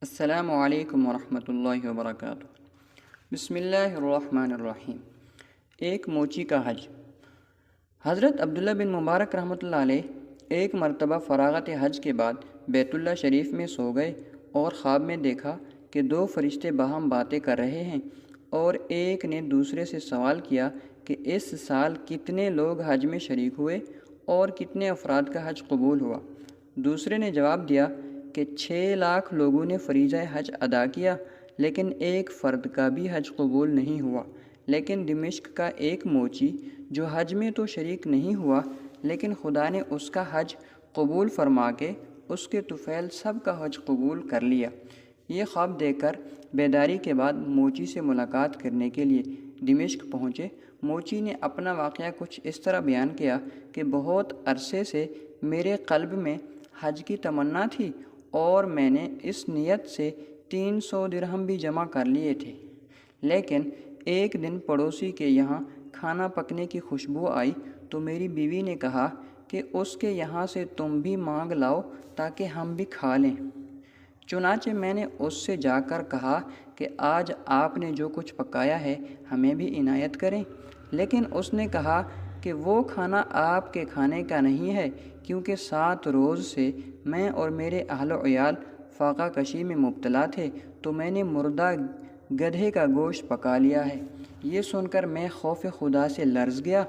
السلام علیکم ورحمۃ اللہ وبرکاتہ۔ بسم اللہ الرحمن الرحیم۔ ایک موچی کا حج۔ حضرت عبداللہ بن مبارک رحمۃ اللہ علیہ ایک مرتبہ فراغت حج کے بعد بیت اللہ شریف میں سو گئے اور خواب میں دیکھا کہ دو فرشتے باہم باتیں کر رہے ہیں، اور ایک نے دوسرے سے سوال کیا کہ اس سال کتنے لوگ حج میں شریک ہوئے اور کتنے افراد کا حج قبول ہوا۔ دوسرے نے جواب دیا کہ 6 لاکھ لوگوں نے فریضہ حج ادا کیا، لیکن ایک فرد کا بھی حج قبول نہیں ہوا۔ لیکن دمشق کا ایک موچی جو حج میں تو شریک نہیں ہوا، لیکن خدا نے اس کا حج قبول فرما کے اس کے طفیل سب کا حج قبول کر لیا۔ یہ خواب دیکھ کر بیداری کے بعد موچی سے ملاقات کرنے کے لیے دمشق پہنچے۔ موچی نے اپنا واقعہ کچھ اس طرح بیان کیا کہ بہت عرصے سے میرے قلب میں حج کی تمنا تھی اور میں نے اس نیت سے 300 درہم بھی جمع کر لیے تھے، لیکن ایک دن پڑوسی کے یہاں کھانا پکنے کی خوشبو آئی تو میری بیوی نے کہا کہ اس کے یہاں سے تم بھی مانگ لاؤ تاکہ ہم بھی کھا لیں۔ چنانچہ میں نے اس سے جا کر کہا کہ آج آپ نے جو کچھ پکایا ہے ہمیں بھی عنایت کریں، لیکن اس نے کہا کہ وہ کھانا آپ کے کھانے کا نہیں ہے، کیونکہ 7 روز سے میں اور میرے اہل و عیال فاقہ کشی میں مبتلا تھے، تو میں نے مردہ گدھے کا گوشت پکا لیا ہے۔ یہ سن کر میں خوف خدا سے لرز گیا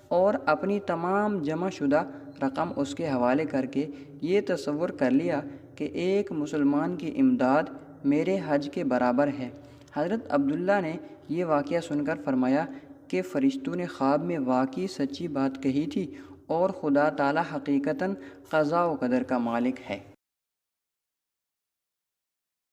اور اپنی تمام جمع شدہ رقم اس کے حوالے کر کے یہ تصور کر لیا کہ ایک مسلمان کی امداد میرے حج کے برابر ہے۔ حضرت عبداللہ نے یہ واقعہ سن کر فرمایا کہ فرشتوں نے خواب میں واقعی سچی بات کہی تھی، اور خدا تعالی حقیقتاً قضاء و قدر کا مالک ہے۔